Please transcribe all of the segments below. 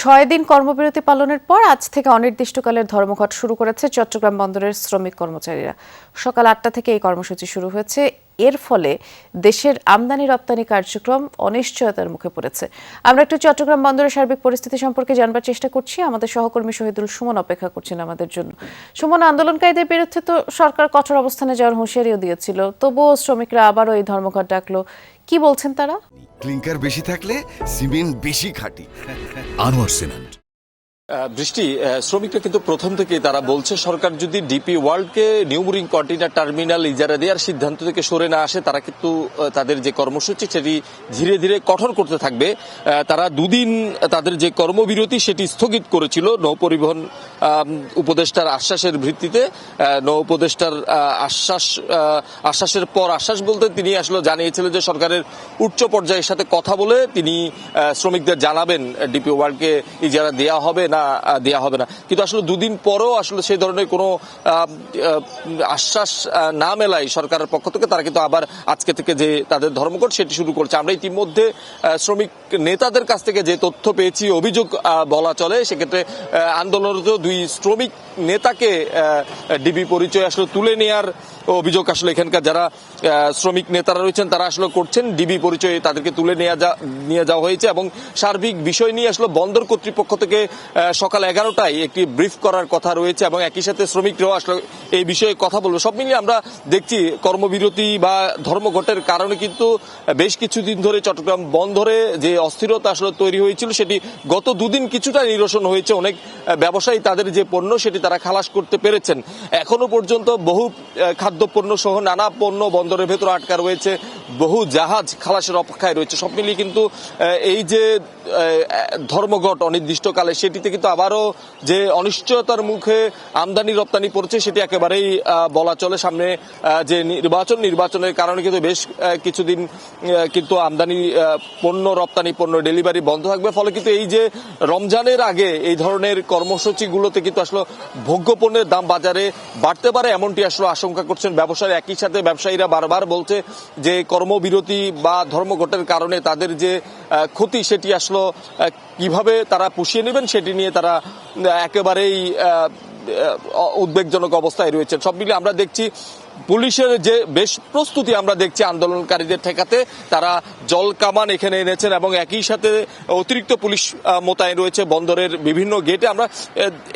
6 দিন কর্মবিরতি পালনের পর আজ থেকে অনির্দিষ্টকালের ধর্মঘট শুরু করেছে চট্টগ্রাম বন্দরের শ্রমিক কর্মচারীরা। সকাল 8টা থেকে এই কর্মসূচি শুরু হয়েছে। এর ফলে দেশের আমদানি রপ্তানি কার্যক্রম অনিশ্চয়তার মুখে পড়েছে। আমরা একটু চট্টগ্রাম বন্দরের সার্বিক পরিস্থিতি সম্পর্কে জানবার চেষ্টা করছি। আমাদের সহকর্মী শহীদুল সুমন অপেক্ষা করছেন আমাদের জন্য। সুমন, আন্দোলনকারীদের বিরুদ্ধে তো সরকার কঠোর অবস্থানে যাওয়ার হুঁশিয়ারিও দিয়েছিল, তবুও শ্রমিকরা আবারও এই ধর্মঘট ডাকলো। কি বলছেন তারা? ক্লিংকার বেশি থাকলে সিমেন্ট বেশি খাঁটি। আনোয়ার সিমেন্ট। বৃষ্টি, শ্রমিকরা কিন্তু প্রথম থেকেই তারা বলছে সরকার যদি ডিপি ওয়ার্ল্ডকে নিউমুরিং কন্টেইনার টার্মিনাল ইজারা দেওয়ার সিদ্ধান্ত থেকে সরে না আসে, তারা কিন্তু তাদের যে কর্মসূচি সেটি ধীরে ধীরে কঠোর করতে থাকবে। তারা দুদিন তাদের যে কর্মবিরতি সেটি স্থগিত করেছিল নৌপরিবহন উপদেষ্টার আশ্বাসের ভিত্তিতে। নৌ উপদেষ্টার আশ্বাসের পর আশ্বাস বলতে তিনি আসলে জানিয়েছিলেন যে সরকারের উচ্চ পর্যায়ের সাথে কথা বলে তিনি শ্রমিকদের জানাবেন ডিপি ওয়ার্ল্ডকে ইজারা দেওয়া হবে না দেয়া হবে না। কিন্তু আসলে দুদিন পরও আসলে সেই ধরনের কোনো আশ্বাস না মেলায় সরকারের পক্ষ থেকে তারা কিন্তু আবার আজকে থেকে যে তাদের ধর্মঘট সেটি শুরু করছে। আমরা ইতিমধ্যে শ্রমিক নেতাদের কাছ থেকে যে তথ্য পেয়েছি, অভিযোগ বলা চলে, সেক্ষেত্রে আন্দোলনরত দুই শ্রমিক নেতাকে ডিবি পরিচয় আসলে তুলে নেওয়ার অভিযোগ আসলে এখানকার যারা শ্রমিক নেতারা রয়েছেন তারা আসলে করছেন। ডিবি পরিচয়ে তাদেরকে তুলে নিয়ে যাওয়া হয়েছে এবং সার্বিক বিষয় নিয়ে আসলে বন্দর কর্তৃপক্ষ থেকে সকাল 11টায় একটি ব্রিফ করার কথা রয়েছে এবং একই সাথে শ্রমিকরাও আসলে এই বিষয়ে কথা বলবে। সব মিলিয়ে আমরা দেখছি কর্মবিরতি বা ধর্মঘটের কারণে কিন্তু বেশ কিছুদিন ধরে চট্টগ্রাম বন্দরে যে অস্থিরতা আসলে তৈরি হয়েছিল সেটি গত দুদিন কিছুটা নিরসন হয়েছে। অনেক ব্যবসায়ী তাদের যে পণ্য সেটি তারা খালাস করতে পেরেছেন। এখনো পর্যন্ত বহু খাদ্যপণ্য সহ নানা পণ্য বন্দরের ভেতরে আটকা রয়েছে, বহু জাহাজ খালাসের অপেক্ষায় রয়েছে। সব মিলিয়ে কিন্তু এই যে ধর্মঘট অনির্দিষ্টকালে সেটিতে কিন্তু আবারও যে অনিশ্চয়তার মুখে আমদানি রপ্তানি পড়ছে সেটি একেবারেই বলা চলে। সামনে যে নির্বাচনের কারণে কিন্তু বেশ কিছুদিন কিন্তু আমদানি পণ্য রপ্তানি পণ্য ডেলিভারি বন্ধ থাকবে। ফলে কিন্তু এই যে রমজানের আগে এই ধরনের কর্মসূচিগুলোতে কিন্তু আসলে ভোগ্যপণ্যের দাম বাজারে বাড়তে পারে এমনটি আসলে আশঙ্কা করছেন ব্যবসায়ী। একই সাথে ব্যবসায়ীরা বারবার বলছে যে কর্মবিরতি বা ধর্মঘটের কারণে তাদের যে ক্ষতি সেটি আসলে কিভাবে তারা পুষিয়ে নেবেন সেটি নিয়ে তারা একেবারেই উদ্বেগজনক অবস্থায় রয়েছে। সব মিলিয়ে আমরা দেখছি পুলিশের যে বেশ প্রস্তুতি আমরা দেখছি আন্দোলনকারীদের ঠেকাতে। তারা জল কামান এখানে এনেছেন এবং একই সাথে অতিরিক্ত পুলিশ মোতায়েন রয়েছে বন্দরের বিভিন্ন গেটে। আমরা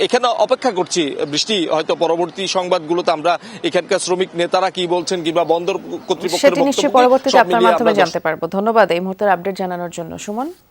এখানে অপেক্ষা করছি বৃষ্টি, হয়তো পরবর্তী সংবাদগুলোতে আমরা এখানকার শ্রমিক নেতারা কি বলছেন কিংবা বন্দর কর্তৃপক্ষের পরবর্তীতে আপনার মাধ্যমে জানতে পারবো। ধন্যবাদ এই মুহূর্তের আপডেট জানানোর জন্য সুমন।